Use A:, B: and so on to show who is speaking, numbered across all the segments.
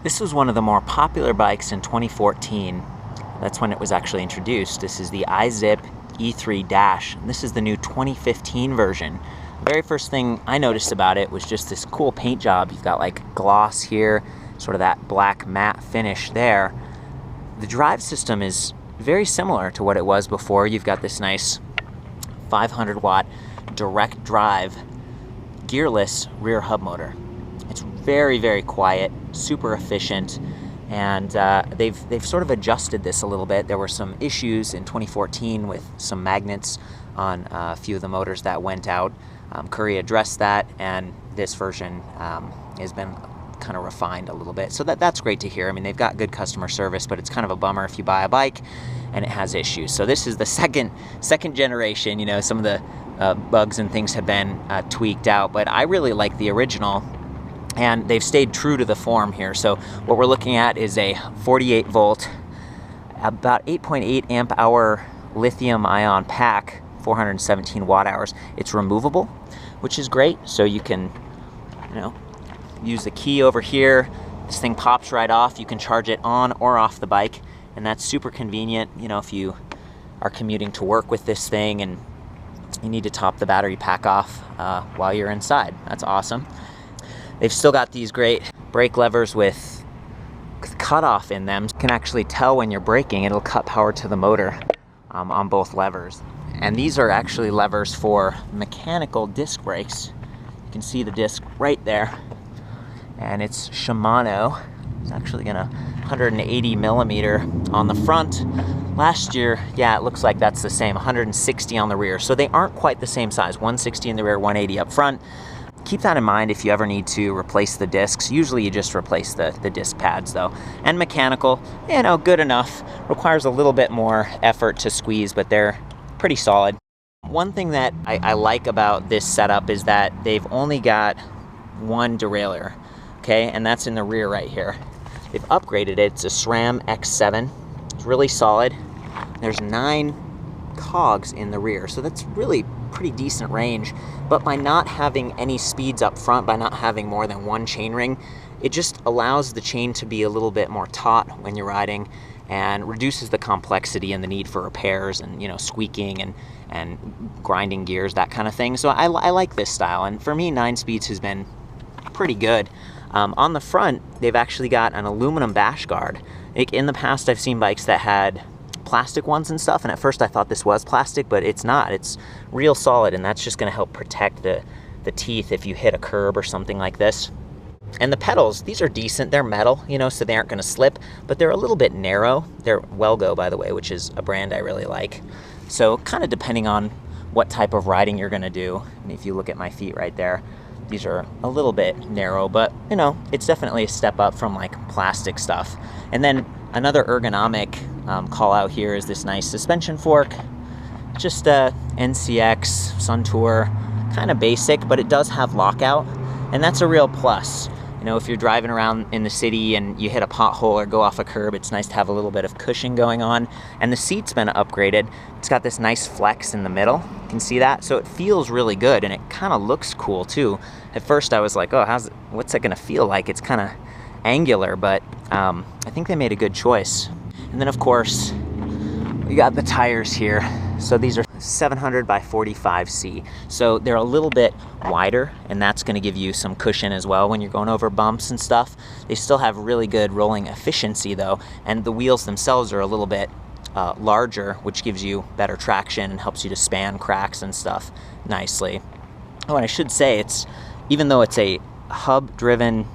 A: This was one of the more popular bikes in 2014. That's when it was actually introduced. This is the IZIP E3 Dash. And this is the new 2015 version. The very first thing I noticed about it was just this cool paint job. You've got like gloss here, sort of that black matte finish there. The drive system is very similar to what it was before. You've got this nice 500 watt direct drive gearless rear hub motor. It's very, very quiet, super efficient, and they've sort of adjusted this a little bit. There were some issues in 2014 with some magnets on a few of the motors that went out. Curry addressed that, and this version has been kind of refined a little bit. So that's great to hear. I mean, they've got good customer service, but it's kind of a bummer if you buy a bike and it has issues. So this is the second generation. You know, some of the bugs and things have been tweaked out, but I really like the original, and they've stayed true to the form here. So what we're looking at is a 48 volt, about 8.8 amp hour lithium ion pack, 417 watt hours. It's removable, which is great. So you can, use the key over here. This thing pops right off. You can charge it on or off the bike, and that's super convenient. You know, if you are commuting to work with this thing and you need to top the battery pack off while you're inside. That's awesome. They've still got these great brake levers with cutoff in them. You can actually tell when you're braking, it'll cut power to the motor on both levers. And these are actually levers for mechanical disc brakes. You can see the disc right there. And it's Shimano. It's actually gonna 180 millimeter on the front. Last year, yeah, it looks like that's the same, 160 on the rear. So they aren't quite the same size, 160 in the rear, 180 up front. Keep that in mind if you ever need to replace the discs. Usually you just replace the disc pads though. And mechanical, good enough. Requires a little bit more effort to squeeze, but they're pretty solid. One thing that I like about this setup is that they've only got one derailleur, okay? And that's in the rear right here. They've upgraded it. It's a SRAM X7. It's really solid. There's 9 cogs in the rear, so that's really pretty decent range. But by not having any speeds up front, by not having more than one chainring, it just allows the chain to be a little bit more taut when you're riding, and reduces the complexity and the need for repairs and squeaking and grinding gears, that kind of thing. So I like this style, and for me 9 speeds has been pretty good. On the front, they've actually got an aluminum bash guard. In the past, I've seen bikes that had plastic ones and stuff, and at first I thought this was plastic, but it's not. It's real solid, and that's just going to help protect the teeth if you hit a curb or something like this. And the pedals, these are decent. They're metal, so they aren't going to slip, but they're a little bit narrow. They're Wellgo, by the way, which is a brand I really like. So kind of depending on what type of riding you're going to do. And if you look at my feet right there, these are a little bit narrow, but it's definitely a step up from like plastic stuff. And then another ergonomic call out here is this nice suspension fork. Just a NCX Suntour, kind of basic, but it does have lockout, and that's a real plus. If you're driving around in the city and you hit a pothole or go off a curb, it's nice to have a little bit of cushion going on. And the seat's been upgraded. It's got this nice flex in the middle. You can see that? So it feels really good, and it kind of looks cool too. At first I was like, oh, what's it gonna feel like? It's kind of angular, but I think they made a good choice. And then of course, we got the tires here. So these are 700 by 45C. So they're a little bit wider, and that's going to give you some cushion as well when you're going over bumps and stuff. They still have really good rolling efficiency though, and the wheels themselves are a little bit larger, which gives you better traction and helps you to span cracks and stuff nicely. Oh, and I should say, even though it's a hub-driven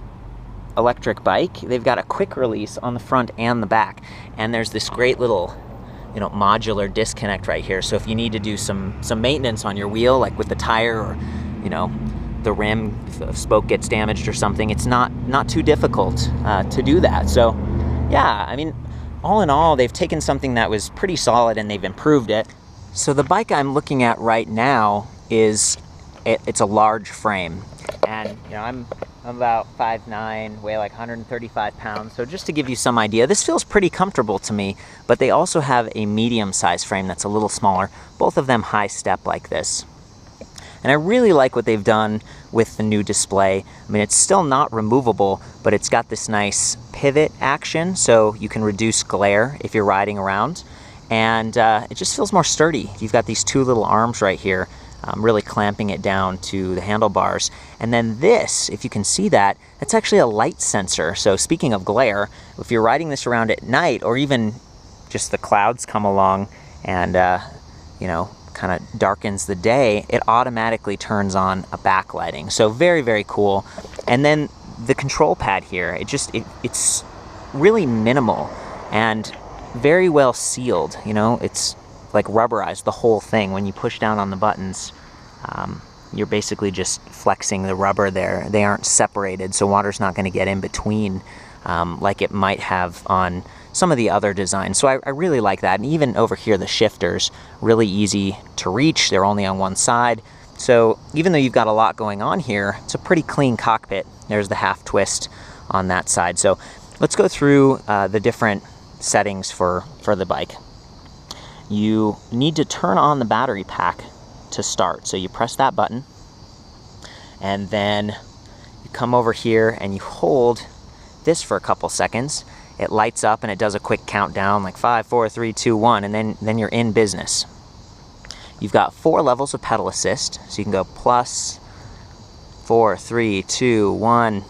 A: electric bike, they've got a quick release on the front and the back, and there's this great little modular disconnect right here. So if you need to do some maintenance on your wheel, like with the tire, or the rim, if a spoke gets damaged or something, it's not too difficult to do that. So yeah, I mean, all in all, they've taken something that was pretty solid and they've improved it. So the bike I'm looking at right now it's a large frame, and I'm about 5'9", weigh like 135 pounds. So just to give you some idea, this feels pretty comfortable to me, but they also have a medium-sized frame that's a little smaller, both of them high step like this. And I really like what they've done with the new display. I mean, it's still not removable, but it's got this nice pivot action, so you can reduce glare if you're riding around. And it just feels more sturdy. You've got these two little arms right here, really clamping it down to the handlebars. And then this, if you can see that, that's actually a light sensor. So speaking of glare, if you're riding this around at night, or even just the clouds come along and, you know, kind of darkens the day, it automatically turns on a backlighting. So very, very cool. And then the control pad here, it's really minimal and very well sealed. You know, it's like rubberized, the whole thing. When you push down on the buttons, you're basically just flexing the rubber there. They aren't separated, so water's not going to get in between like it might have on some of the other designs. So I really like that. And even over here, the shifters, really easy to reach. They're only on one side. So even though you've got a lot going on here, it's a pretty clean cockpit. There's the half twist on that side. So let's go through the different settings for the bike. You need to turn on the battery pack to start. So you press that button, and then you come over here and you hold this for a couple seconds. It lights up and it does a quick countdown, like 5, 4, 3, 2, 1, and then you're in business. You've got 4 levels of pedal assist, so you can go plus, 4, 3, 2, 1,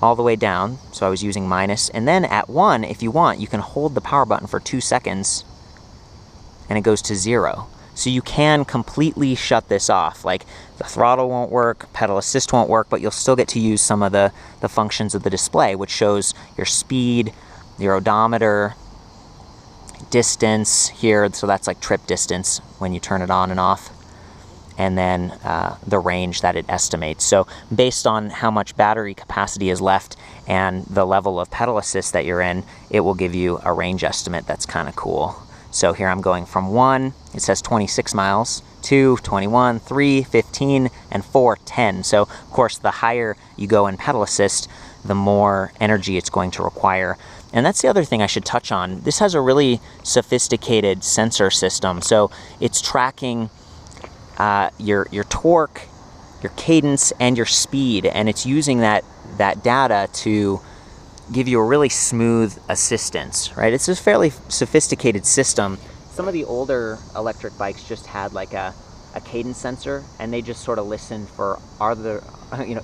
A: all the way down. So I was using minus. And then at 1, if you want, you can hold the power button for 2 seconds and it goes to 0. So you can completely shut this off. Like the throttle won't work, pedal assist won't work, but you'll still get to use some of the functions of the display, which shows your speed, your odometer, distance here. So that's like trip distance when you turn it on and off. And then the range that it estimates. So based on how much battery capacity is left and the level of pedal assist that you're in, it will give you a range estimate that's kind of cool. So here I'm going from 1, it says 26 miles, 2, 21, 3, 15, and 4, 10. So of course, the higher you go in pedal assist, the more energy it's going to require. And that's the other thing I should touch on. This has a really sophisticated sensor system. So it's tracking your torque, your cadence, and your speed, and it's using that data to give you a really smooth assistance, right? It's a fairly sophisticated system. Some of the older electric bikes just had like a cadence sensor, and they just sort of listened for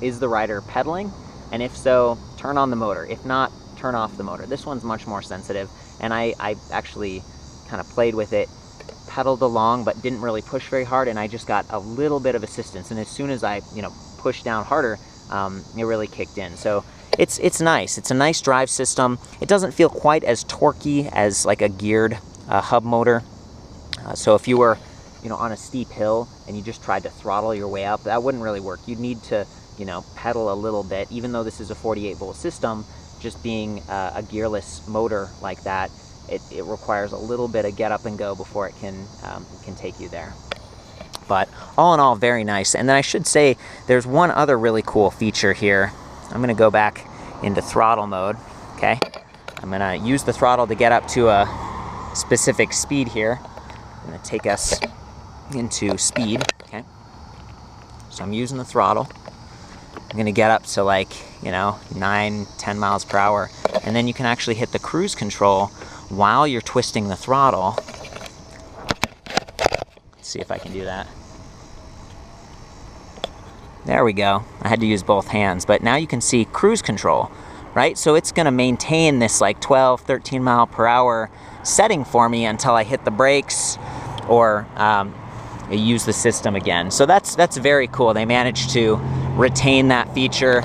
A: is the rider pedaling, and if so, turn on the motor. If not, turn off the motor. This one's much more sensitive, and I actually kind of played with it, pedaled along, but didn't really push very hard, and I just got a little bit of assistance. And as soon as I, pushed down harder, it really kicked in. So it's nice. It's a nice drive system. It doesn't feel quite as torquey as like a geared hub motor. So if you were, on a steep hill and you just tried to throttle your way up, that wouldn't really work. You'd need to, pedal a little bit. Even though this is a 48-volt system, just being a gearless motor like that, it requires a little bit of get up and go before it can take you there. But all in all, very nice. And then I should say there's one other really cool feature here. I'm going to go back into throttle mode, okay? I'm going to use the throttle to get up to a specific speed here. I'm going to take us into speed, okay? So I'm using the throttle. I'm going to get up to like, 9, 10 miles per hour. And then you can actually hit the cruise control while you're twisting the throttle. Let's see if I can do that. There we go. I had to use both hands, but now you can see cruise control, right? So it's going to maintain this like 12, 13 mile per hour setting for me until I hit the brakes or use the system again. So that's very cool. They managed to retain that feature.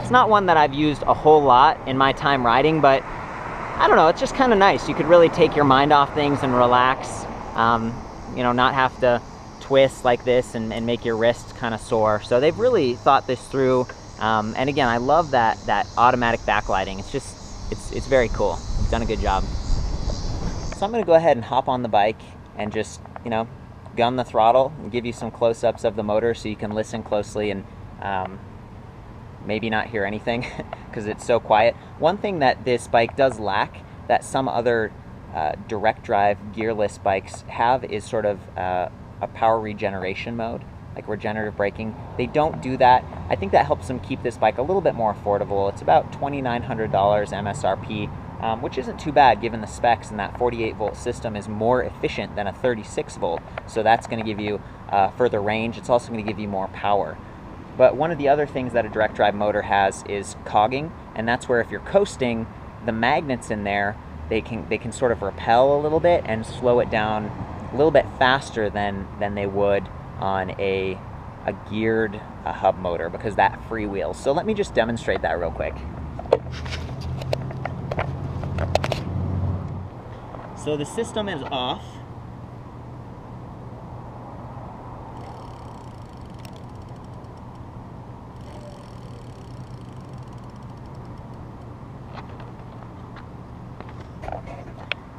A: It's not one that I've used a whole lot in my time riding, but I don't know, it's just kind of nice. You could really take your mind off things and relax, not have to twist like this and make your wrists kind of sore. So they've really thought this through. And again, I love that automatic backlighting. It's very cool. They've done a good job. So I'm going to go ahead and hop on the bike and just, gun the throttle and give you some close-ups of the motor so you can listen closely and maybe not hear anything because it's so quiet. One thing that this bike does lack that some other direct drive gearless bikes have is sort of a power regeneration mode. like regenerative braking. They don't do that. I think that helps them keep this bike a little bit more affordable. It's about $2,900 MSRP, which isn't too bad given the specs, and that 48 volt system is more efficient than a 36 volt. So that's going to give you further range. It's also going to give you more power. But one of the other things that a direct drive motor has is cogging, and that's where if you're coasting, the magnets in there, they can sort of repel a little bit and slow it down a little bit faster than they would on a geared hub motor, because that freewheels. So let me just demonstrate that real quick. So the system is off.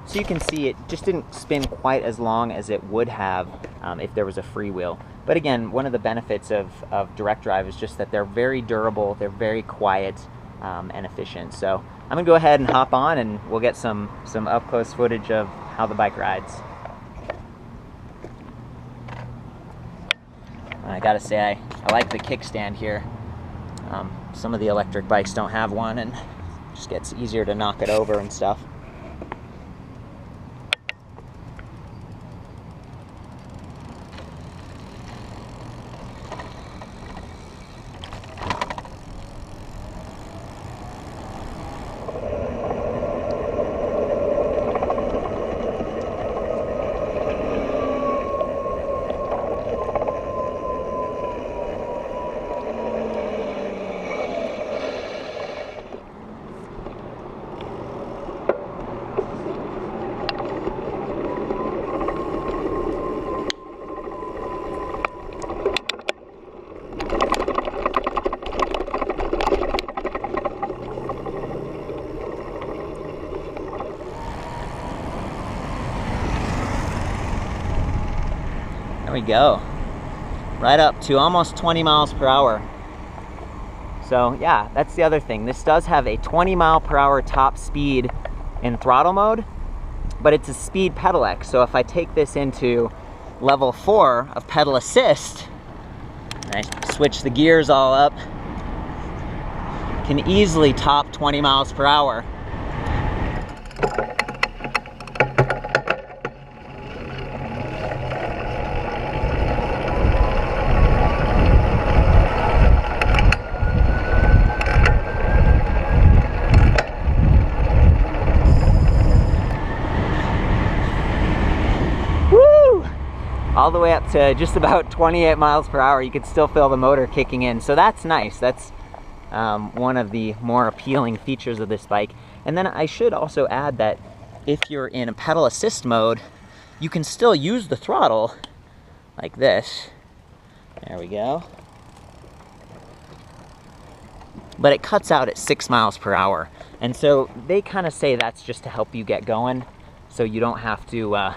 A: So you can see it just didn't spin quite as long as it would have if there was a freewheel. But again, one of the benefits of direct drive is just that they're very durable, they're very quiet and efficient. So I'm gonna go ahead and hop on and we'll get some up close footage of how the bike rides. I gotta say, I like the kickstand here. Some of the electric bikes don't have one, and it just gets easier to knock it over and stuff. There we go. Right up to almost 20 miles per hour. So yeah, that's the other thing. This does have a 20 mile per hour top speed in throttle mode, but it's a speed pedelec. So if I take this into level 4 of pedal assist, and I switch the gears all up, can easily top 20 miles per hour. All the way up to just about 28 miles per hour, you could still feel the motor kicking in. So that's nice. That's one of the more appealing features of this bike. And then I should also add that if you're in a pedal assist mode, you can still use the throttle like this. There we go. But it cuts out at 6 miles per hour. And so they kind of say that's just to help you get going, so you don't have to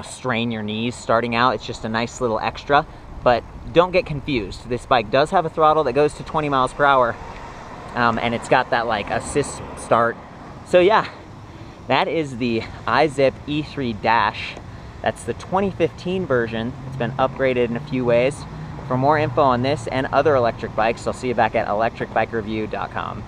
A: strain your knees starting out. It's just a nice little extra. But don't get confused. This bike does have a throttle that goes to 20 miles per hour, and it's got that like assist start. So yeah, that is the IZIP E3 Dash. That's the 2015 version. It's been upgraded in a few ways. For more info on this and other electric bikes, I'll see you back at ElectricBikeReview.com.